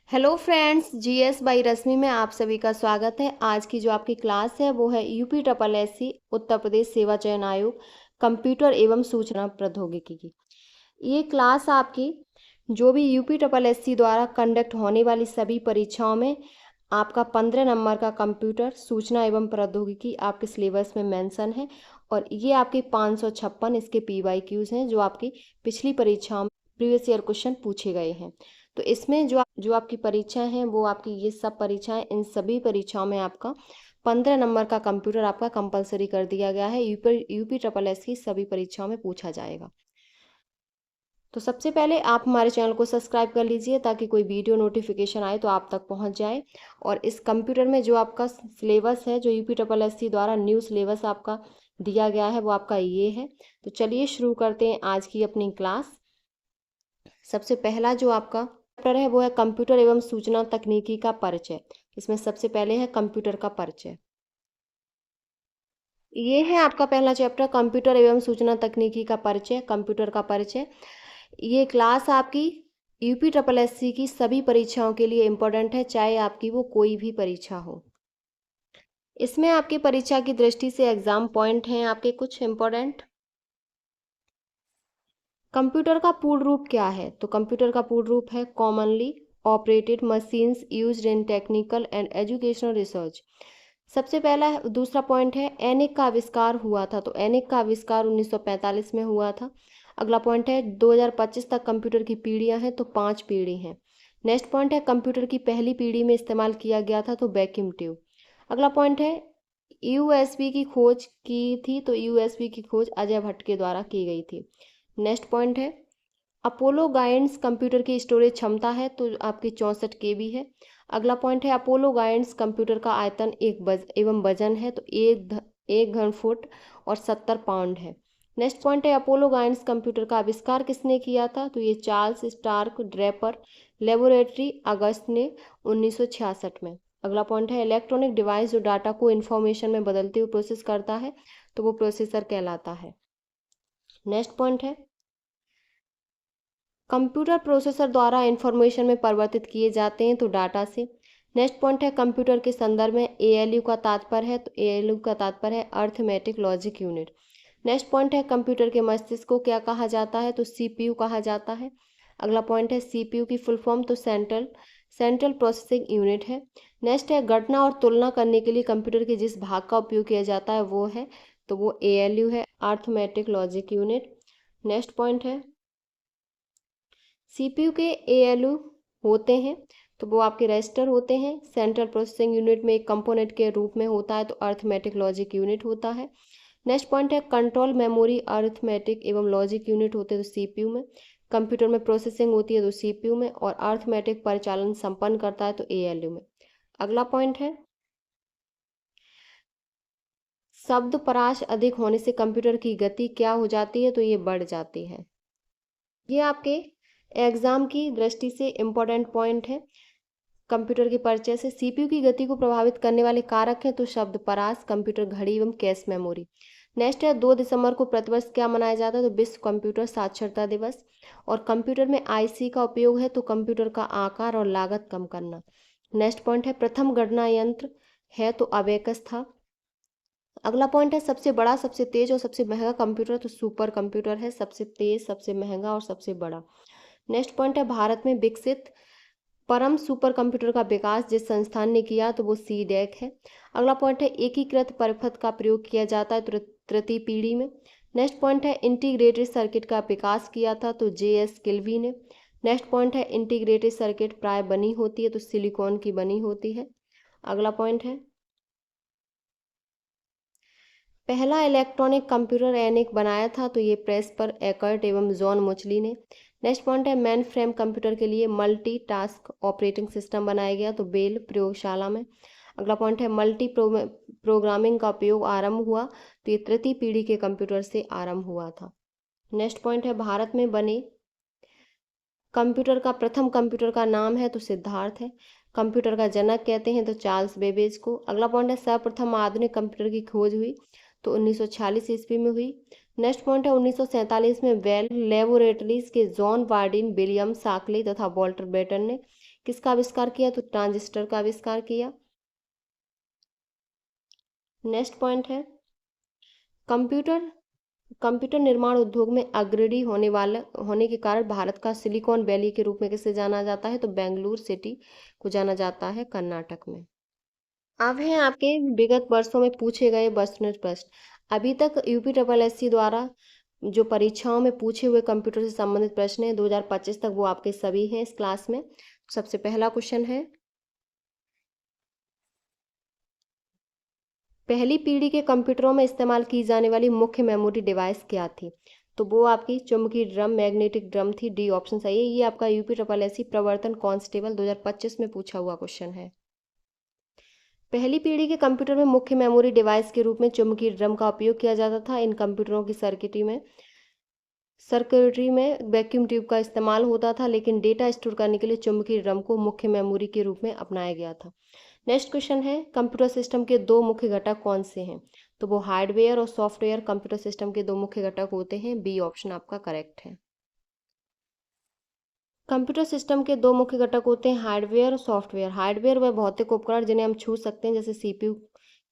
Hello friends, GS by रश्मि में आप सभी का स्वागत है। आज की जो आपकी क्लास है वो है UP triple SC Uttar Pradesh सेवा चयन आयोग कंप्यूटर एवं सूचना प्रौद्योगिकी की। ये क्लास आपकी जो भी यूपी ट्रिपल एससी द्वारा कंडक्ट होने वाली सभी परीक्षाओं में आपका 15 नंबर का कंप्यूटर सूचना एवं प्रौद्योगिकी आपके सिलेबस में मेंशन है। और ये आपके 556 इसके PYQs हैं जो आपकी पिछली परीक्षाओं में प्रीवियस ईयर क्वेश्चन पूछे गए हैं। तो इसमें जो आपकी परीक्षाएं हैं वो आपकी ये सब परीक्षाएं, इन सभी परीक्षाओं में आपका 15 नंबर का कंप्यूटर आपका कंपलसरी कर दिया गया है। यूपी ट्रिपल एस की सभी परीक्षाओं में पूछा जाएगा। तो सबसे पहले आप हमारे चैनल को सब्सक्राइब कर लीजिए ताकि कोई वीडियो नोटिफिकेशन आए तो आप तक पहुंच जाए। और इस कंप्यूटर में जो आपका सिलेबस है, जो यूपी ट्रिपल एस द्वारा न्यू सिलेबस आपका दिया गया है वो आपका ये है। तो चलिए शुरू करते हैं आज की अपनी क्लास। सबसे पहला जो आपका चैप्टर है वो है कंप्यूटर एवं सूचना तकनीकी का परिचय। इसमें सबसे पहले है कंप्यूटर का परिचय। ये है आपका पहला चैप्टर, कंप्यूटर एवं सूचना तकनीकी का परिचय, कंप्यूटर का परिचय। ये क्लास आपकी यूपी ट्रिपल एससी की सभी परीक्षाओं के लिए इम्पोर्टेंट है, चाहे आपकी वो कोई भी परीक्षा हो। इसमें आपकी परीक्षा की दृष्टि से एग्जाम पॉइंट हैं आपके कुछ इम्पोर्टेंट। कंप्यूटर का पूर्ण रूप क्या है? तो कंप्यूटर का पूर्ण रूप है commonly operated machines used in technical and educational research. सबसे पहला दूसरा पॉइंट है एनिक का आविष्कार हुआ था। तो एनिक का आविष्कार 1945 में हुआ था। अगला पॉइंट है 2025 तक कंप्यूटर की पीढ़ियां हैं, तो 5 पीढ़ी हैं। नेक्स्ट पॉइंट है कंप्यूटर की पहली पीढ़ी में इस्तेमाल किया गया था तो वैक्यूम ट्यूब। अगला पॉइंट है यूएसबी की खोज की थी। तो यूएसबी की खोज अजय भट्ट के द्वारा की गई थी। नेक्स्ट पॉइंट है अपोलो गाइडेंस कंप्यूटर की स्टोरेज क्षमता है तो आपकी 64 KB है। अगला पॉइंट है अपोलो गाइडेंस कंप्यूटर का आयतन एवं वजन है तो एक घन फुट और 70 पाउंड है। नेक्स्ट पॉइंट है अपोलो गाइडेंस कंप्यूटर का आविष्कार किसने किया था? तो ये चार्ल्स स्टार्क ड्रेपर लेबोरेटरी, अगस्त ने 1966 में। अगला पॉइंट है इलेक्ट्रॉनिक डिवाइस जो डाटा को इन्फॉर्मेशन में बदलते हुए प्रोसेस करता है तो वो प्रोसेसर कहलाता है। नेक्स्ट पॉइंट है कंप्यूटर प्रोसेसर द्वारा इंफॉर्मेशन में परिवर्तित किए जाते हैं तो डाटा से। नेक्स्ट पॉइंट है कंप्यूटर के संदर्भ में ALU का तात्पर्य है तो ALU का तात्पर्य है arithmetic logic unit. Next point है कंप्यूटर के मस्तिष्क को क्या कहा जाता है? तो CPU कहा जाता है। अगला पॉइंट है CPU की फुल फॉर्म तो सेंट्रल प्रोसेसिंग यूनिट है। नेक्स्ट है गणना और तुलना करने के लिए कंप्यूटर के जिस भाग का उपयोग किया जाता है वो है तो वो ALU है, arithmetic logic unit. Next point है CPU के ALU होते हैं तो वो आपके रजिस्टर होते हैं। सेंट्रल प्रोसेसिंग यूनिट में एक कंपोनेंट के रूप में होता है तो अर्थमेटिक लॉजिक यूनिट होता है। नेक्स्ट पॉइंट है कंट्रोल मेमोरी अर्थमेटिक एवं लॉजिक यूनिट होते हैं तो CPU में। कंप्यूटर में प्रोसेसिंग होती है तो CPU में, और अर्थमेटिक परिचालन संपन्न करता है तो ALU में। अगला पॉइंट है शब्द परास अधिक होने से कंप्यूटर की गति क्या हो जाती है? तो ये बढ़ जाती है। ये आपके एग्जाम की दृष्टि से इम्पोर्टेंट पॉइंट है। कंप्यूटर के परिचय से CPU की गति को प्रभावित करने वाले कारक हैं तो शब्द परास, कंप्यूटर घड़ी एवं कैश मेमोरी। नेक्स्ट है 2 दिसंबर को प्रतिवर्ष क्या मनाया जाता है? तो विश्व कंप्यूटर साक्षरता दिवस। और कंप्यूटर में IC का उपयोग है तो कंप्यूटर का आकार और लागत कम करना। नेक्स्ट पॉइंट है प्रथम गणना यंत्र है तो अबेकस था। अगला पॉइंट है सबसे बड़ा, सबसे तेज और सबसे महंगा कंप्यूटर तो सुपर कंप्यूटर है, सबसे तेज, सबसे महंगा और सबसे बड़ा। नेक्स्ट पॉइंट है भारत में विकसित परम सुपर कंप्यूटर का विकास जिस संस्थान ने किया तो वो CDEC है। अगला पॉइंट है एकीकृत परिपथ का प्रयोग किया जाता है तृतीय पीढ़ी में। नेक्स्ट पॉइंट है इंटीग्रेटेड सर्किट का विकास किया था तो JS किल्वी ने। नेक्स्ट पॉइंट है इंटीग्रेटेड सर्किट प्राय बनी होती है तो सिलिकॉन की बनी होती है। अगला पॉइंट है पहला इलेक्ट्रॉनिक कंप्यूटर एनिक बनाया था तो ये प्रेस्पर एकर्ट एवं जॉन मोचली ने। नेक्स्ट पॉइंट है मेन फ्रेम कंप्यूटर के लिए मल्टी टास्क ऑपरेटिंग सिस्टम बनाया गया तो बेल प्रयोगशाला में। अगला पॉइंट है मल्टी प्रोग्रामिंग का उपयोग आरंभ हुआ तो ये तृतीय पीढ़ी के कंप्यूटर से आरंभ हुआ था। नेक्स्ट पॉइंट है भारत में बने कंप्यूटर का प्रथम कंप्यूटर का नाम है तो सिद्धार्थ है। कंप्यूटर का जनक कहते हैं तो चार्ल्स बेबेज को। अगला पॉइंट है सर्वप्रथम आधुनिक कंप्यूटर की खोज हुई तो 1946 ईस्वी में हुई। नेक्स्ट पॉइंट है 1947 में बेल लेबोरेटरीज के जॉन वार्डिन, विलियम शाक्ले तथा वॉल्टर बेटन ने किसका आविष्कार किया? तो ट्रांजिस्टर का आविष्कार किया। नेक्स्ट पॉइंट है कंप्यूटर कंप्यूटर निर्माण उद्योग में अग्रणी होने के कारण भारत का सिलिकॉन वैली के रूप में किसे जाना जाता है? तो बेंगलुरु सिटी को जाना जाता है कर्नाटक में। अब है आपके विगत वर्षों में पूछे गए वस्तुनिष्ठ प्रश्न। अभी तक यूपी ट्रिपल एससी द्वारा जो परीक्षाओं में पूछे हुए कंप्यूटर से संबंधित प्रश्न हैं 2025 तक, वो आपके सभी हैं इस क्लास में। सबसे पहला क्वेश्चन है, पहली पीढ़ी के कंप्यूटरों में इस्तेमाल की जाने वाली मुख्य मेमोरी डिवाइस क्या थी? तो वो आपकी चुंबकीय ड्रम, मैग्नेटिक ड्रम थी। डी ऑप्शन सही है। ये आपका यूपी ट्रिपल एससी प्रवर्तन कांस्टेबल 2025 में पूछा हुआ क्वेश्चन है। पहली पीढ़ी के कंप्यूटर में मुख्य मेमोरी डिवाइस के रूप में चुंबकीय ड्रम का उपयोग किया जाता था। इन कंप्यूटरों की सर्किटरी में वैक्यूम ट्यूब का इस्तेमाल होता था, लेकिन डेटा स्टोर करने के लिए चुंबकीय ड्रम को मुख्य मेमोरी के रूप में अपनाया गया था। नेक्स्ट क्वेश्चन है, कंप्यूटर सिस्टम के दो मुख्य घटक कौन से हैं? तो वो हार्डवेयर और सॉफ्टवेयर कंप्यूटर सिस्टम के दो मुख्य घटक होते हैं। बी ऑप्शन आपका करेक्ट है। कंप्यूटर सिस्टम के दो मुख्य घटक होते हैं हार्डवेयर और सॉफ्टवेयर। हार्डवेयर वह भौतिक उपकरण जिन्हें हम छू सकते हैं, जैसे सीपीयू,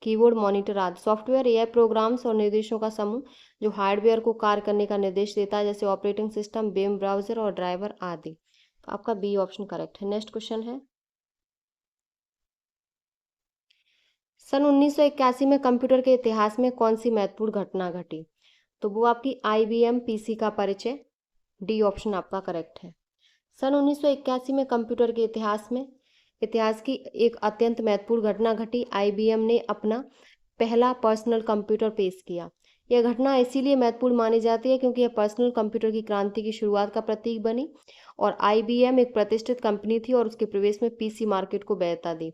कीबोर्ड, मॉनिटर आदि। सॉफ्टवेयर एआई प्रोग्राम्स और निर्देशों का समूह जो हार्डवेयर को कार्य करने का निर्देश देता है, जैसे ऑपरेटिंग सिस्टम, वेब ब्राउजर और ड्राइवर आदि। तो आपका बी ऑप्शन करेक्ट है। नेक्स्ट क्वेश्चन है, सन 1981 में कंप्यूटर के इतिहास में कौन सी महत्वपूर्ण घटना घटी? तो वो आपकी आईबीएम पीसी का परिचय। डी ऑप्शन आपका करेक्ट है। सन 1981 में कंप्यूटर के इतिहास की एक अत्यंत महत्वपूर्ण घटना घटी। आईबीएम ने अपना पहला पर्सनल कंप्यूटर पेश किया। यह घटना इसीलिए महत्वपूर्ण मानी जाती है क्योंकि यह पर्सनल कंप्यूटर की क्रांति की शुरुआत का प्रतीक बनी और आईबीएम एक प्रतिष्ठित कंपनी थी और उसके प्रवेश में पीसी मार्केट को वैधता दी।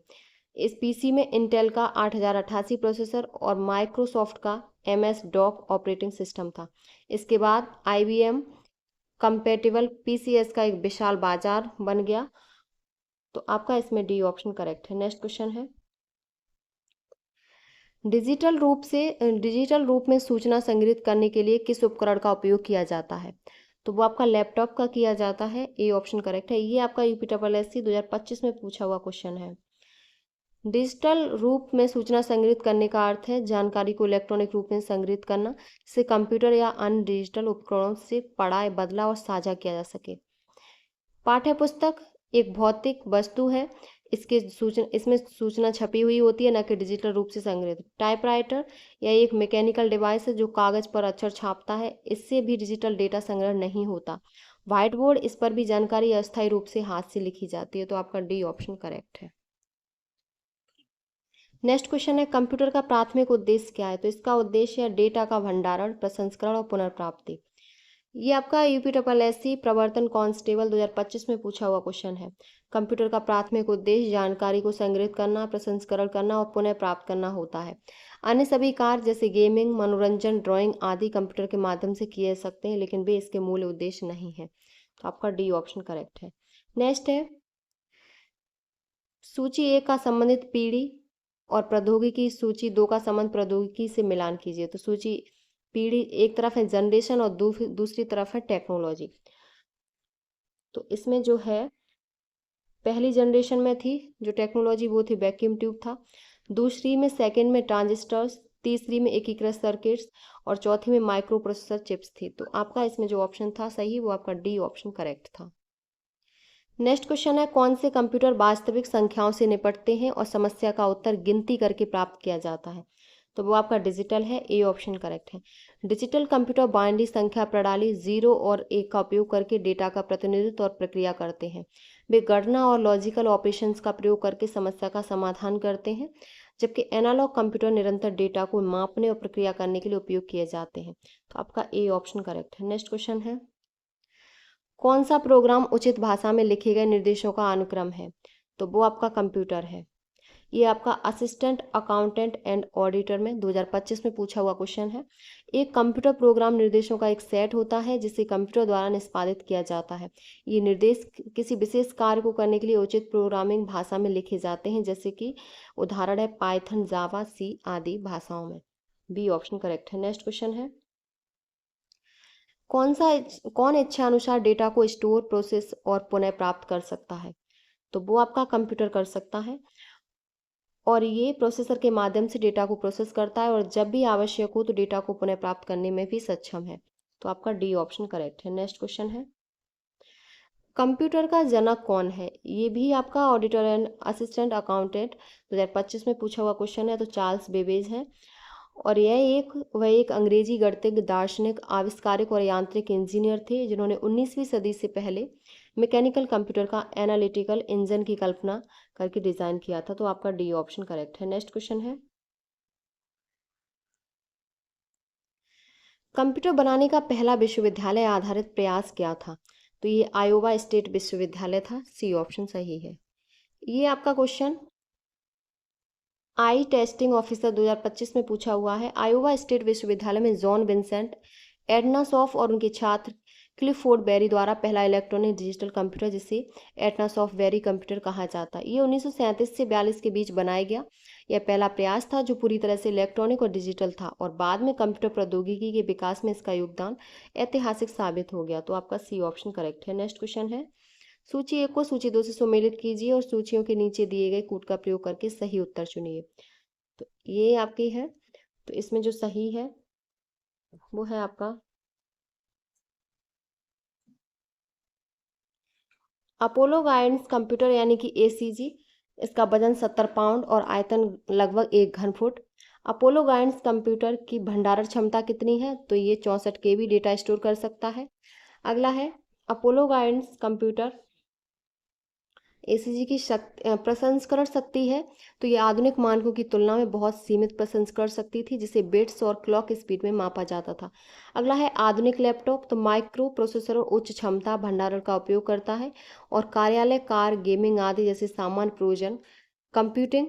इस पीसी में इंटेल का 8088 प्रोसेसर और माइक्रोसॉफ्ट का एमएस डॉक ऑपरेटिंग सिस्टम था। इसके बाद आईबीएम कंपेटेबल पीसीएस का एक विशाल बाजार बन गया। तो आपका इसमें डी ऑप्शन करेक्ट है। नेक्स्ट क्वेश्चन है, डिजिटल रूप में सूचना संग्रहित करने के लिए किस उपकरण का उपयोग किया जाता है? तो वो आपका लैपटॉप का किया जाता है। ए ऑप्शन करेक्ट है। ये आपका यूपी ट्रिपल एससी 2025 में पूछा हुआ क्वेश्चन है। डिजिटल रूप में सूचना संग्रहित करने का अर्थ है जानकारी को इलेक्ट्रॉनिक रूप में संग्रहित करना, जिसे कंप्यूटर या अन्य डिजिटल उपकरणों से पढ़ा, बदला और साझा किया जा सके। पाठ्य पुस्तक एक भौतिक वस्तु है, इसमें सूचना छपी हुई होती है, न कि डिजिटल रूप से संग्रहित। टाइपराइटर यह एक मैकेनिकल डिवाइस है जो कागज पर अक्षर छापता है, इससे भी डिजिटल डेटा संग्रह नहीं होता। व्हाइट बोर्ड, इस पर भी जानकारी अस्थायी रूप से हाथ से लिखी जाती है। तो आपका डी ऑप्शन करेक्ट है। नेक्स्ट क्वेश्चन है, कंप्यूटर का प्राथमिक उद्देश्य क्या है? तो इसका उद्देश्य है डेटा का भंडारण, प्रसंस्करण और पुनर्प्राप्ति। ये आपका यूपी ट्रिपल एससी प्रवर्तन कांस्टेबल 2025 में पूछा हुआ क्वेश्चन है। कंप्यूटर का प्राथमिक उद्देश्य जानकारी को संग्रहित करना, प्रसंस्करण करना और पुनः प्राप्त करना होता है। अन्य सभी कार्य जैसे गेमिंग, मनोरंजन, ड्राइंग आदि कंप्यूटर के माध्यम से किए जा सकते हैं, लेकिन वे इसके मूल उद्देश्य नहीं है। तो आपका डी ऑप्शन करेक्ट है। नेक्स्ट है, सूची 1 का संबंधित पीढ़ी और प्रौद्योगिकी, सूची 2 का संबंध प्रौद्योगिकी से मिलान कीजिए। तो सूची पीढ़ी एक तरफ है जनरेशन और दूसरी तरफ है टेक्नोलॉजी। तो इसमें जो है पहली जनरेशन में थी जो टेक्नोलॉजी वो थी वैक्यूम ट्यूब था, दूसरी में सेकंड में ट्रांजिस्टर्स, तीसरी में एकीकृत सर्किट्स और चौथी में माइक्रो प्रोसेसर चिप्स थी। तो आपका इसमें जो ऑप्शन था सही वो आपका डी ऑप्शन करेक्ट था। नेक्स्ट क्वेश्चन है, कौन से कंप्यूटर वास्तविक संख्याओं से निपटते हैं और समस्या का उत्तर गिनती करके प्राप्त किया जाता है? तो वो आपका डिजिटल है। ए ऑप्शन करेक्ट है। डिजिटल कंप्यूटर बाइनरी संख्या प्रणाली 0 और 1 का उपयोग करके डेटा का प्रतिनिधित्व और प्रक्रिया करते हैं। वे गणना और लॉजिकल ऑपरेशंस का प्रयोग करके समस्या का समाधान करते हैं, जबकि एनालॉग कंप्यूटर निरंतर डेटा को मापने और प्रक्रिया करने के लिए उपयोग किए जाते हैं। तो आपका ए ऑप्शन करेक्ट है। नेक्स्ट क्वेश्चन है, कौन सा प्रोग्राम उचित भाषा में लिखे गए निर्देशों का अनुक्रम है? तो वो आपका कंप्यूटर है। ये आपका असिस्टेंट अकाउंटेंट एंड ऑडिटर में 2025 में पूछा हुआ क्वेश्चन है। एक कंप्यूटर प्रोग्राम निर्देशों का एक सेट होता है जिसे कंप्यूटर द्वारा निष्पादित किया जाता है। ये निर्देश किसी विशेष कार्य को करने के लिए उचित प्रोग्रामिंग भाषा में लिखे जाते हैं, जैसे कि उदाहरण है पाइथन, जावा, सी आदि भाषाओं में। बी ऑप्शन करेक्ट है। नेक्स्ट क्वेश्चन है, कौन इच्छा अनुसार डेटा को स्टोर, प्रोसेस और पुनः प्राप्त कर सकता है? तो वो आपका कंप्यूटर कर सकता है, और ये प्रोसेसर के माध्यम से डेटा को प्रोसेस करता है और जब भी आवश्यक हो तो डेटा को पुनः प्राप्त करने में भी सक्षम है। तो आपका डी ऑप्शन करेक्ट है। नेक्स्ट क्वेश्चन है, कंप्यूटर का जनक कौन है? ये भी आपका ऑडिटर एंड असिस्टेंट अकाउंटेंट 2025 में पूछा हुआ क्वेश्चन है। तो चार्ल्स बेबेज है, और वह एक अंग्रेजी गणितज्ञ, दार्शनिक, आविष्कारक और यांत्रिक इंजीनियर थे जिन्होंने 19वीं सदी से पहले मैकेनिकल कंप्यूटर का एनालिटिकल इंजन की कल्पना करके डिजाइन किया था। तो आपका डी ऑप्शन करेक्ट है। नेक्स्ट क्वेश्चन है, कंप्यूटर बनाने का पहला विश्वविद्यालय आधारित प्रयास क्या था? तो ये आयोवा स्टेट विश्वविद्यालय था। सी ऑप्शन सही है। ये आपका क्वेश्चन आई टेस्टिंग ऑफिसर 2025 में पूछा हुआ है। आयोवा स्टेट विश्वविद्यालय में जॉन विंसेंट एडनासॉफ और उनके छात्र क्लिफोर्ड बेरी द्वारा पहला इलेक्ट्रॉनिक डिजिटल कंप्यूटर, जिसे एडनासॉफ बेरी कंप्यूटर कहा जाता है, ये 1937 से 42 के बीच बनाया गया। यह पहला प्रयास था जो पूरी तरह से इलेक्ट्रॉनिक और डिजिटल था, और बाद में कंप्यूटर प्रौद्योगिकी के विकास में इसका योगदान ऐतिहासिक साबित हो गया। तो आपका सी ऑप्शन करेक्ट है। नेक्स्ट क्वेश्चन है, सूची 1 को सूची 2 से सुमेलित कीजिए और सूचियों के नीचे दिए गए कूट का प्रयोग करके सही उत्तर चुनिए। तो ये आपकी है, तो इसमें जो सही है वो है आपका अपोलो गाइडेंस कंप्यूटर यानी कि एसीजी। इसका वजन 70 पाउंड और आयतन लगभग 1 घन फुट। अपोलो गाइडेंस कंप्यूटर की भंडारण क्षमता कितनी है? तो ये 64 KB डेटा स्टोर कर सकता है। अगला है, अपोलो गाइडेंस कंप्यूटर एसीजी की प्रसंस्करण शक्ति है, तो ये आधुनिक मानकों की तुलना में बहुत सीमित प्रसंस्करण शक्ति थी, जिसे बिट्स और क्लॉक स्पीड में मापा जाता था। अगला है, आधुनिक लैपटॉप तो माइक्रो प्रोसेसर और उच्च क्षमता भंडारण का उपयोग करता है, और कार्यालय, कार, गेमिंग आदि जैसे सामान्य प्रयोजन कंप्यूटिंग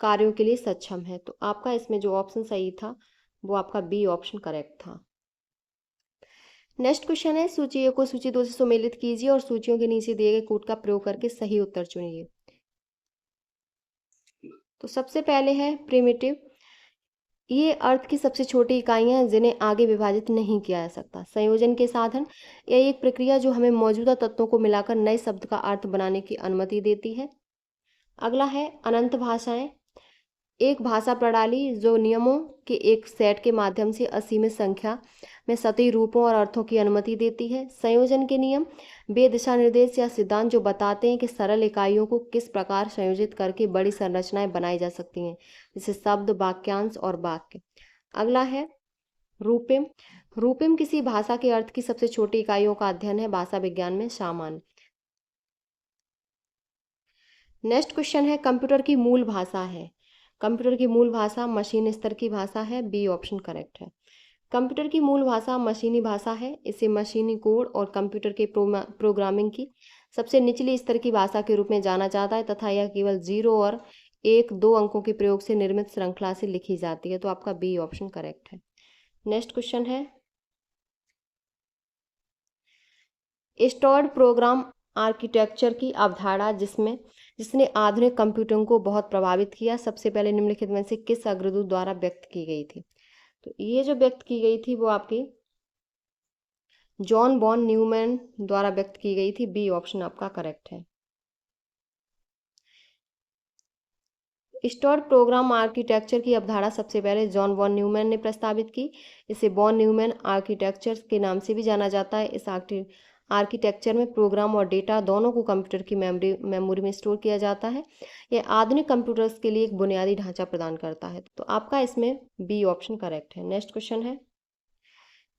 कार्यों के लिए सक्षम है। तो आपका इसमें जो ऑप्शन सही था वो आपका बी ऑप्शन करेक्ट था। नेक्स्ट क्वेश्चन है, सूची 1 को सूची 2 से सुमेलित कीजिए और सूचियों के नीचे दिए गए कूट का प्रयोग करके सही उत्तर चुनिए। तो सबसे पहले है प्रिमिटिव। ये अर्थ की सबसे छोटी इकाइयां हैं जिन्हें आगे विभाजित नहीं किया जा सकता। संयोजन के साधन, यह एक प्रक्रिया जो हमें मौजूदा तत्वों को मिलाकर नए शब्द का अर्थ बनाने की अनुमति देती है। अगला है अनंत भाषाएं, एक भाषा प्रणाली जो नियमों के एक सेट के माध्यम से असीमित संख्या में सतही रूपों और अर्थों की अनुमति देती है। संयोजन के नियम वे दिशा निर्देश या सिद्धांत जो बताते हैं कि सरल इकाइयों को किस प्रकार संयोजित करके बड़ी संरचनाएं बनाई जा सकती हैं, जैसे शब्द, वाक्यांश और वाक्य। अगला है रूपिम। रूपिम किसी भाषा के अर्थ की सबसे छोटी इकाइयों का अध्ययन है, भाषा विज्ञान में सामान्य। नेक्स्ट क्वेश्चन है, कंप्यूटर की मूल भाषा है। कंप्यूटर की मूल भाषा मशीन स्तर की भाषा है। बी ऑप्शन करेक्ट है। कंप्यूटर की मूल भाषा मशीनी भाषा है। इसे मशीनी कोड और कंप्यूटर के प्रोग्रामिंग की सबसे निचली स्तर की भाषा के रूप में जाना जाता है, तथा यह केवल 0 और 1-2 अंकों के प्रयोग से निर्मित श्रृंखला से लिखी जाती है। तो आपका बी ऑप्शन करेक्ट है। नेक्स्ट क्वेश्चन है, स्टोर्ड प्रोग्राम आर्किटेक्चर की अवधारणा जिसने आधुनिक कंप्यूटिंग को बहुत प्रभावित किया, सबसे पहले निम्नलिखित में से किस अग्रदूत द्वारा व्यक्त की गई थी? तो ये जो व्यक्त की गई थी वो आपकी जॉन वॉन न्यूमैन द्वारा व्यक्त की गई थी। बी ऑप्शन आपका करेक्ट है। स्टोर्ड प्रोग्राम आर्किटेक्चर की अवधारणा सबसे पहले जॉन वॉन न्यूमैन ने प्रस्तावित की। इसे वॉन न्यूमैन आर्किटेक्चर के नाम से भी जाना जाता है। इस आर्किटेक्चर में प्रोग्राम और डेटा दोनों को कंप्यूटर की मेमोरी में स्टोर किया जाता है। यह आधुनिक कंप्यूटर्स के लिए एक बुनियादी ढांचा प्रदान करता है। तो आपका इसमें बी ऑप्शन करेक्ट है। नेक्स्ट क्वेश्चन है,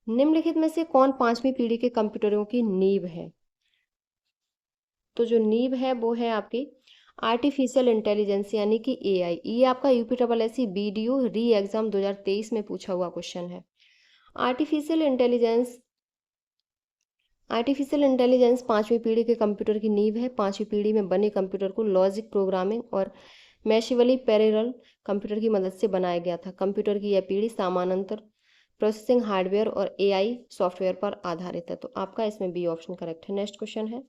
निम्नलिखित में से कौन 5वीं पीढ़ी के कंप्यूटरों की नींव है? तो जो नींव है वो है आपकी आर्टिफिशियल इंटेलिजेंस यानी कि एआई। ये आपका यूपीएससी बीडीओ री एग्जाम 2023 में पूछा हुआ क्वेश्चन है। आर्टिफिशियल इंटेलिजेंस 5वीं पीढ़ी के कंप्यूटर की नींव है। 5वीं पीढ़ी में बने कंप्यूटर को लॉजिक प्रोग्रामिंग और मैशिवली पैरेलल कंप्यूटर की मदद से बनाया गया था। कंप्यूटर की यह पीढ़ी समानांतर प्रोसेसिंग हार्डवेयर और एआई सॉफ्टवेयर पर आधारित है। तो आपका इसमें बी ऑप्शन करेक्ट है। नेक्स्ट क्वेश्चन है,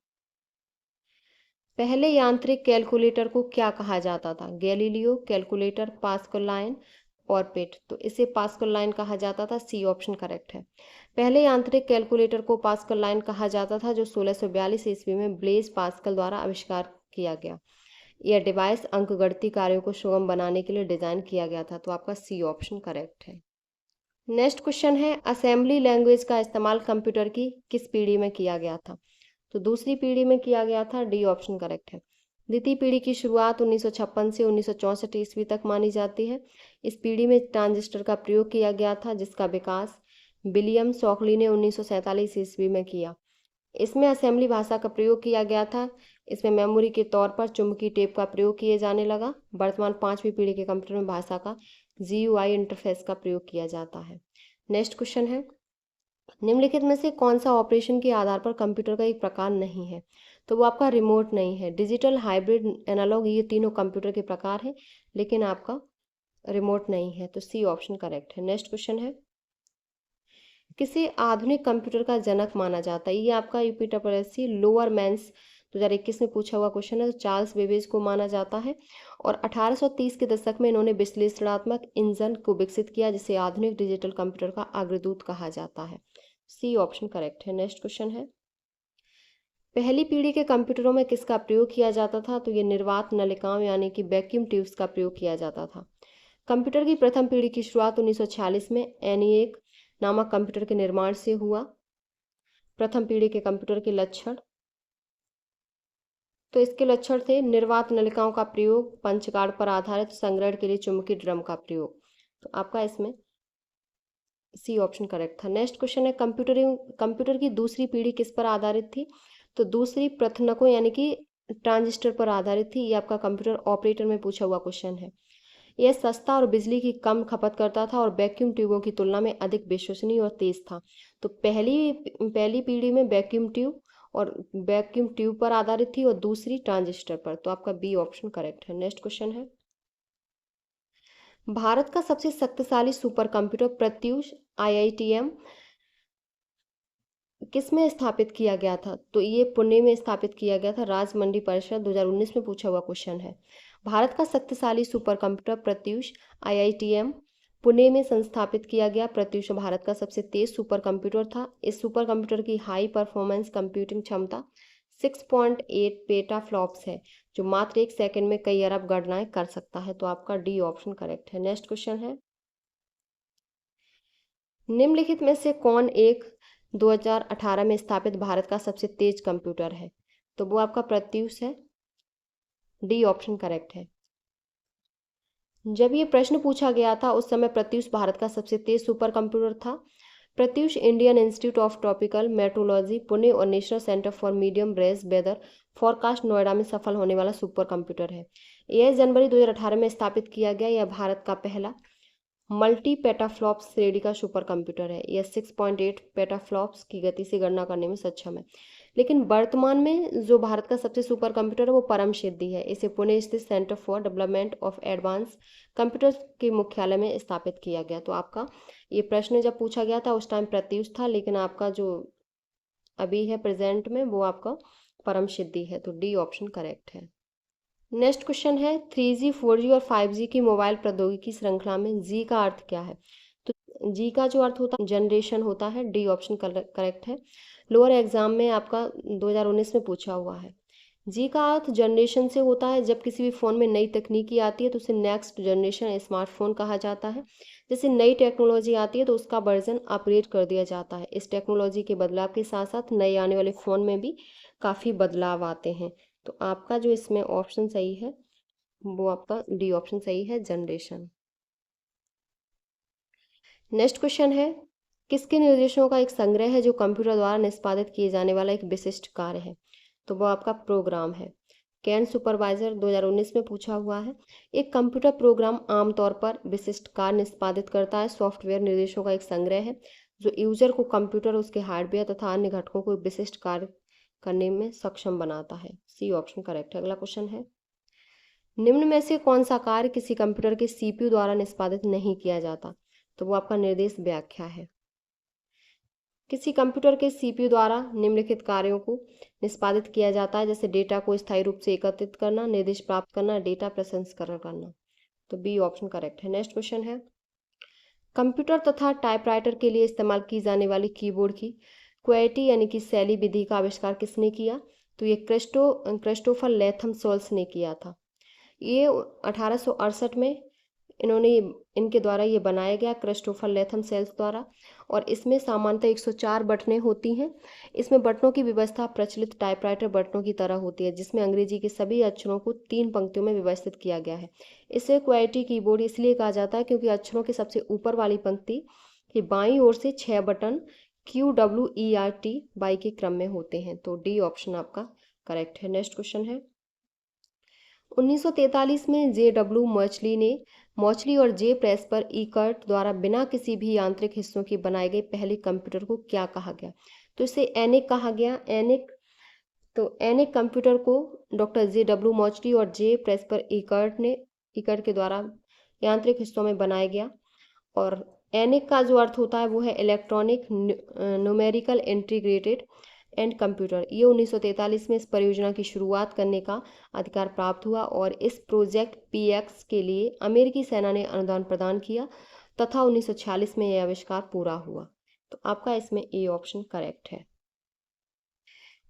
पहले यांत्रिक कैलकुलेटर को क्या कहा जाता था? गैलीलियो कैलकुलेटर, पास्कल लाइन और पिट। तो इसे पास्कल लाइन कहा जाता था। सी ऑप्शन करेक्ट है। पहले यांत्रिक कैलकुलेटर को पास्कल लाइन कहा जाता था, जो 1642 ईस्वी में ब्लेज पास्कल द्वारा आविष्कार किया गया। यह डिवाइस अंकगणितीय कार्यों को सुगम बनाने के लिए डिजाइन किया गया था। तो आपका सी ऑप्शन करेक्ट है। नेक्स्ट क्वेश्चन है, असेंबली लैंग्वेज का इस्तेमाल कंप्यूटर की किस पीढ़ी में किया गया था? तो दूसरी पीढ़ी में किया गया था। डी ऑप्शन करेक्ट है। द्वितीय पीढ़ी की शुरुआत 1956 से 1964 ईस्वी तक मानी जाती है। इस पीढ़ी में ट्रांजिस्टर का प्रयोग किया गया था, जिसका विकास विलियम शॉकली ने 1947 ईस्वी में किया। इसमें असेंबली भाषा का प्रयोग किया गया था। इसमें मेमोरी के तौर पर चुंबकीय टेप का प्रयोग किए जाने लगा। वर्तमान 5वीं पीढ़ी के कंप्यूटर में भाषा का GUI इंटरफेस का प्रयोग किया जाता है। नेक्स्ट क्वेश्चन है, निम्नलिखित में से कौन सा ऑपरेशन के आधार पर कंप्यूटर का एक प्रकार नहीं है? तो वो आपका रिमोट नहीं है। डिजिटल, हाइब्रिड, एनालॉग, ये तीनों कंप्यूटर के प्रकार हैं, लेकिन आपका रिमोट नहीं है। तो सी ऑप्शन करेक्ट है। नेक्स्ट क्वेश्चन है, किसे आधुनिक कंप्यूटर का जनक माना जाता है? ये आपका यूपीट्रिपलएससी लोअर मेंस 2021 में पूछा हुआ क्वेश्चन है। तो चार्ल्स बेबेज को माना जाता है और 1830 के दशक में इन्होंने विश्लेषणात्मक इंजन को विकसित किया, जिसे आधुनिक डिजिटल कंप्यूटर का अग्रदूत कहा जाता है। सी ऑप्शन करेक्ट है। नेक्स्ट क्वेश्चन है, पहली पीढ़ी के कंप्यूटरों में किसका प्रयोग किया जाता था? तो ये निर्वात नलिकाओं यानी कि वैक्यूम ट्यूब्स का प्रयोग किया जाता था। कंप्यूटर की प्रथम पीढ़ी की शुरुआत 1946 में ENIAC नामक कंप्यूटर के निर्माण से हुआ। प्रथम पीढ़ी के कंप्यूटर के लक्षण, तो इसके लक्षण थे निर्वात नलिकाओं का प्रयोग, पंचकार्ड पर आधारित संग्रहण के लिए चुंबकीय ड्रम का प्रयोग। तो आपका इसमें सी ऑप्शन करेक्ट था। नेक्स्ट क्वेश्चन है, कंप्यूटर की दूसरी पीढ़ी किस पर आधारित थी? तो दूसरी प्रथनकों यानी कि ट्रांजिस्टर पर आधारित थी। ये आपका कंप्यूटर ऑपरेटर में पूछा हुआ क्वेश्चन है। यह सस्ता और बिजली की कम खपत करता था और वैक्यूम ट्यूबों की तुलना में अधिक विश्वसनीय और तेज था। तो पहली पीढ़ी में वैक्यूम ट्यूब पर आधारित थी और दूसरी ट्रांजिस्टर पर। तो आपका बी ऑप्शन करेक्ट है। नेक्स्ट क्वेश्चन है, भारत का सबसे शक्तिशाली सुपर कंप्यूटर प्रत्यूष IITM किस में स्थापित किया गया था? तो ये पुणे में स्थापित किया गया था। राजमंड्री परिषद 2019 में पूछा हुआ क्वेश्चन है। भारत का शक्तिशाली super computer Pratyush IITM Pune में संस्थापित किया गया। प्रत्यूष भारत का सबसे तेज सुपर कंप्यूटर था। इस सुपर कंप्यूटर की हाई परफॉर्मेंस कंप्यूटिंग क्षमता 6.8 पेटाफ्लॉप्स है, जो मात्र 1 सेकंड में कई अरब गणनाएं कर सकता है। तो आपका डी ऑप्शन करेक्ट है। नेक्स्ट क्वेश्चन है, निम्नलिखित में से कौन एक 2018 में स्थापित भारत का सबसे तेज कंप्यूटर है? तो वो आपका प्रत्यूष है। डी ऑप्शन करेक्ट है। जब ये प्रश्न पूछा गया था उस समय प्रत्यूष भारत का सबसे तेज सुपर कंप्यूटर था। Pratyush Indian Institute of Tropical Meteorology Pune और National Centre for Medium Range Weather Forecast Noida में सफल होने वाला सुपर कंप्यूटर है। यह जनवरी 2018 में स्थापित किया गया। यह भारत का पहला मल्टी पेटाफ्लॉप्स श्रेणी का सुपर कंप्यूटर है। यह 6.8 पेटाफ्लॉप्स की गति से गणना करने में सक्षम है। लेकिन वर्तमान में जो भारत का सबसे सुपर कंप्यूटर है वो परम सिद्धि है। इसे पुणे स्थित centre for development of advance computers के मुख्यालय में स्थापित किया गया। तो आपका ये प्रश्न जब पूछा गया था उस टाइम प्रत्यूष था, लेकिन आपका जो अभी है प्रेजेंट में वो आपका परम सिद्धि है। तो डी ऑप्शन करेक्ट है। नेक्स्ट क्वेश्चन है, 3G 4G और 5G की मोबाइल प्रौद्योगिकी श्रृंखला में जी का अर्थ क्या है? तो जी का जो अर्थ होता है जनरेशन होता है। डी ऑप्शन करेक्ट है। लोअर एग्जाम में आपका 2019 में पूछा हुआ है। जी का अर्थ जनरेशन से होता है। जब किसी भी फ़ोन में नई तकनीकी आती है तो उसे नेक्स्ट जनरेशन स्मार्टफोन कहा जाता है। जैसे नई टेक्नोलॉजी आती है तो उसका वर्जन अपग्रेड कर दिया जाता है। इस टेक्नोलॉजी के बदलाव के साथ साथ नए आने वाले फ़ोन में भी काफ़ी बदलाव आते हैं। तो आपका जो इसमें ऑप्शन सही है वो आपका डी ऑप्शन सही है, जनरेशन। नेक्स्ट क्वेश्चन है, किसके निर्देशों का एक संग्रह है जो कंप्यूटर द्वारा निष्पादित किए जाने वाला एक विशिष्ट कार्य है? तो वो आपका प्रोग्राम है। कैन सुपरवाइजर 2019 में पूछा हुआ है। एक कंप्यूटर प्रोग्राम आमतौर पर विशिष्ट कार्य निष्पादित करता है। सॉफ्टवेयर निर्देशों का एक संग्रह है जो यूजर को कंप्यूटर, उसके हार्डवेयर तथा अन्य घटकों को विशिष्ट कार्य करने में सक्षम बनाता है। सी ऑप्शन करेक्ट है। अगला क्वेश्चन है, निम्न में से कौन सा कार्य किसी कंप्यूटर के CPU द्वारा निष्पादित नहीं किया जाता? तो वो आपका निर्देश व्याख्या है। किसी कंप्यूटर के CPU द्वारा निम्नलिखित कार्यों को निष्पादित किया जाता है, जैसे डेटा को स्थायी रूप से एकत्रित करना, निर्देश प्राप्त करना, डेटा प्रसंस्करण करना। तो बी ऑप्शन करेक्ट है। नेक्स्ट क्वेश्चन है, कंप्यूटर तथा टाइपराइटर के लिए इस्तेमाल की जाने वाली कीबोर्ड की क्वेटी यानी कि शैली विधि का आविष्कार किसने किया? तो ये क्रिस्टोफर लेथम सोल्स ने किया था। ये 1868 में इनके द्वारा ये बनाया गया, क्रिस्टोफर लेथम सेल्स द्वारा। और इसमें सामान्यतः 104 बटनें होती हैं। इसमें बटनों की व्यवस्था प्रचलित टाइपराइटर बटनों की तरह होती है, जिसमें अंग्रेजी के सभी अक्षरों को 3 पंक्तियों में व्यवस्थित किया गया है। इसे क्वालिटी कीबोर्ड इसलिए कहा जाता है क्योंकि अक्षरों के सबसे ऊपर वाली पंक्ति की बाईं ओर से 6 बटन QWERT बाई के क्रम में होते हैं। तो डी ऑप्शन आपका करेक्ट है। नेक्स्ट क्वेश्चन है, 1943 में JW मॉचली और जे प्रेस पर इकर्ट द्वारा बिना किसी भी यांत्रिक हिस्सों की बनाए गए पहले कंप्यूटर को क्या कहा गया? तो इसे एनिक कहा गया। एनिक कंप्यूटर को डॉक्टर JW मॉचली और जे प्रेस पर इकर्ट के द्वारा यांत्रिक हिस्सों में बनाया गया। और एनिक का जो अर्थ होता है वो है electronic numerical integrated and computer. ये 1943 में इस परियोजना की शुरुआत करने का अधिकार प्राप्त हुआ और इस प्रोजेक्ट PX के लिए अमेरिकी सेना ने अनुदान प्रदान किया तथा 1946 में यह आविष्कार पूरा हुआ। तो आपका इसमें ए ऑप्शन करेक्ट है।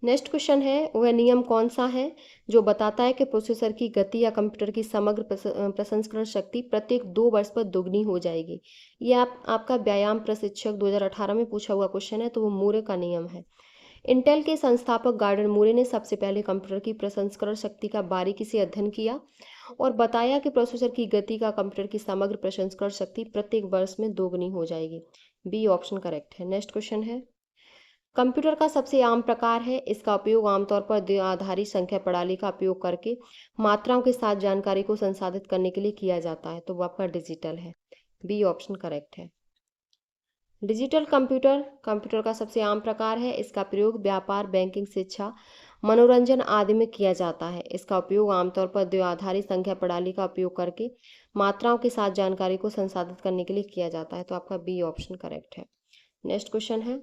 नेक्स्ट क्वेश्चन है, वह नियम कौन सा है जो बताता है कि प्रोसेसर की गति या कंप्यूटर की समग्र प्रसंस्करण शक्ति प्रत्येक 2 वर्ष पर दोगुनी हो जाएगी? ये आपका व्यायाम प्रशिक्षक 2018 में पूछा हुआ क्वेश्चन है, तो वो मूरे का नियम है। इंटेल के संस्थापक गॉर्डन मूरे ने सबसे पहले कंप्यूटर की प्रसंस्करण शक्ति का बारीकी से अध्ययन किया और बताया कि प्रोसेसर की गति का कंप्यूटर की समग्र प्रसंस्करण शक्ति प्रत्येक वर्ष में दोगुनी हो जाएगी। बी ऑप्शन करेक्ट है। नेक्स्ट क्वेश्चन है, कंप्यूटर का सबसे आम प्रकार है, इसका उपयोग आमतौर पर द्विआधारी संख्या प्रणाली का उपयोग करके मात्राओं के साथ जानकारी को संसाधित करने के लिए किया जाता है। तो वो आपका डिजिटल है। बी ऑप्शन करेक्ट है। डिजिटल कंप्यूटर का सबसे आम प्रकार है, इसका प्रयोग व्यापार, बैंकिंग, शिक्षा, मनोरंजन आदि में किया जाता है। इसका उपयोग आमतौर पर द्विआधारी संख्या प्रणाली का उपयोग करके मात्राओं के साथ जानकारी को संसाधित करने के लिए किया जाता है। तो आपका बी ऑप्शन करेक्ट है। नेक्स्ट क्वेश्चन है,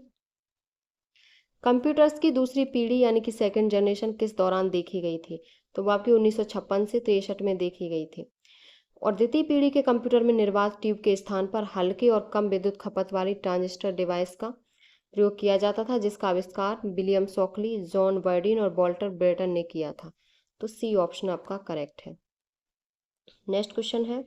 कंप्यूटर्स की दूसरी पीढ़ी यानी कि सेकंड जनरेशन किस दौरान देखी गई थी? तो वो आपकी 1956 से 63 में देखी गई थी। और द्वितीय पीढ़ी के कंप्यूटर में निर्वात ट्यूब के स्थान पर हल्के और कम विद्युत खपत वाली ट्रांजिस्टर डिवाइस का प्रयोग किया जाता था, जिसका आविष्कार विलियम शॉकली, जॉन बर्डिन और वॉल्टर ब्रेटन ने किया था। तो सी ऑप्शन आपका करेक्ट है। नेक्स्ट क्वेश्चन है,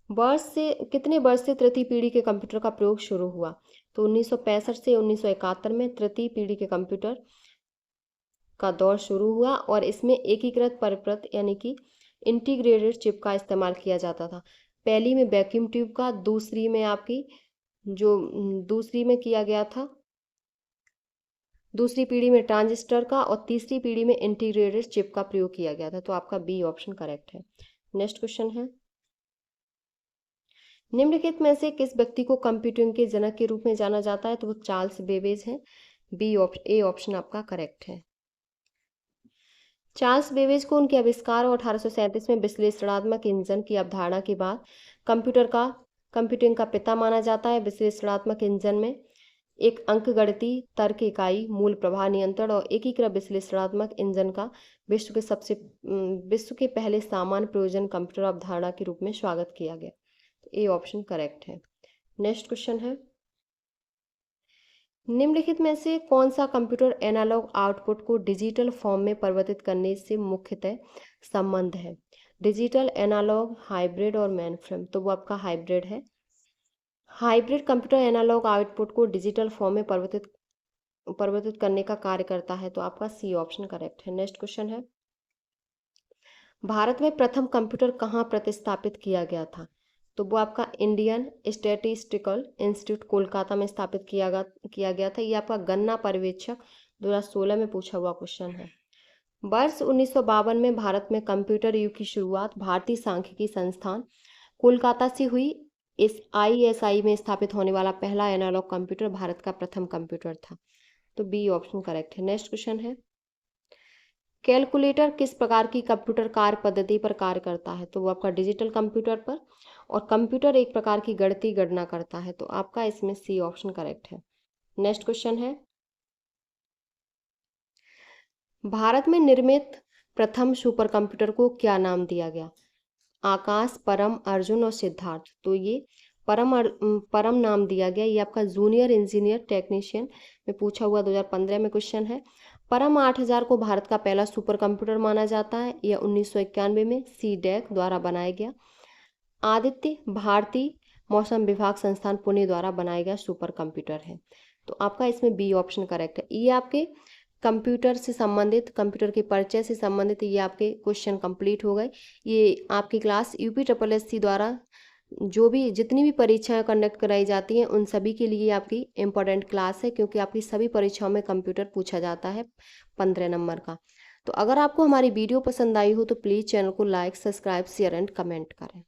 कितने वर्ष से तृतीय पीढ़ी के कंप्यूटर का प्रयोग शुरू हुआ? तो 1965 से 1971 में तृतीय पीढ़ी के कंप्यूटर का दौर शुरू हुआ और इसमें एकीकृत परिपथ यानी कि इंटीग्रेटेड चिप का इस्तेमाल किया जाता था। पहली में वैक्यूम ट्यूब का, दूसरी में किया गया था, दूसरी पीढ़ी में ट्रांजिस्टर का और तीसरी पीढ़ी में इंटीग्रेटेड चिप का प्रयोग किया गया था। तो आपका बी ऑप्शन करेक्ट है। नेक्स्ट क्वेश्चन है, निम्नलिखित में से किस व्यक्ति को कंप्यूटिंग के जनक के रूप में जाना जाता है? तो वो चार्ल्स बेबेज है। ए ऑप्शन आपका करेक्ट है। चार्ल्स बेबेज को उनके आविष्कार और 1837 में विश्लेषणात्मक इंजन की अवधारणा के बाद कंप्यूटिंग का पिता माना जाता है। विश्लेषणात्मक इंजन में एक अंकगणितीय तर्क इकाई, मूल प्रवाह नियंत्रण और एकीकृत विश्लेषणात्मक इंजन का विश्व के पहले सामान्य प्रयोजन कंप्यूटर अवधारणा के रूप में स्वागत किया गया। ए ऑप्शन करेक्ट है। नेक्स्ट क्वेश्चन है, निम्नलिखित में से कौन सा कंप्यूटर एनालॉग आउटपुट को डिजिटल फॉर्म में परिवर्तित करने से मुख्यतः संबंध है? डिजिटल, एनालॉग, हाइब्रिड और मेनफ्रेम। तो वो आपका हाइब्रिड है। हाइब्रिड कंप्यूटर एनालॉग आउटपुट को डिजिटल फॉर्म में परिवर्तित करने का कार्य करता है। तो आपका सी ऑप्शन करेक्ट है। नेक्स्ट क्वेश्चन है, भारत में प्रथम कंप्यूटर कहाँ प्रतिस्थापित किया गया था? तो वो आपका इंडियन स्टैटिस्टिकल इंस्टीट्यूट कोलकाता में स्थापित किया गया था। ये आपका गणना पर्यवेक्षक 2016 में पूछा हुआ क्वेश्चन है। वर्ष 1952 में भारत में कंप्यूटर युग की शुरुआत भारतीय सांख्यिकी संस्थान कोलकाता से हुई। इस ISI में स्थापित होने वाला पहला एनालॉग कंप्यूटर भारत का प्रथम कंप्यूटर था। तो बी ऑप्शन करेक्ट है। नेक्स्ट क्वेश्चन है, कैलकुलेटर किस प्रकार की कंप्यूटर कार्य पद्धति पर कार्य करता है? तो वो आपका डिजिटल कंप्यूटर पर, और कंप्यूटर एक प्रकार की गणितीय गणना करता है। तो आपका इसमें सी ऑप्शन करेक्ट है। नेक्स्ट क्वेश्चन है, भारत में निर्मित प्रथम सुपर कंप्यूटर को क्या नाम दिया गया? आकाश, परम, अर्जुन और सिद्धार्थ। तो ये परम नाम दिया गया। ये आपका जूनियर इंजीनियर टेक्नीशियन में पूछा हुआ 2015 में क्वेश्चन है। परम 8000 को भारत का पहला सुपर कंप्यूटर माना जाता है। यह 1991 में CDEC द्वारा बनाया गया। आदित्य भारतीय मौसम विभाग संस्थान पुणे द्वारा बनाया गया सुपर कंप्यूटर है। तो आपका इसमें बी ऑप्शन करेक्ट है। ये आपके कंप्यूटर से संबंधित, कंप्यूटर के परिचय से संबंधित ये आपके क्वेश्चन कंप्लीट हो गए। ये आपकी क्लास UPSSC द्वारा जो भी जितनी भी परीक्षाएं कंडक्ट कराई जाती हैं उन सभी के लिए आपकी इम्पोर्टेंट क्लास है, क्योंकि आपकी सभी परीक्षाओं में कंप्यूटर पूछा जाता है 15 नंबर का। तो अगर आपको हमारी वीडियो पसंद आई हो तो प्लीज़ चैनल को like, subscribe, share and comment करें।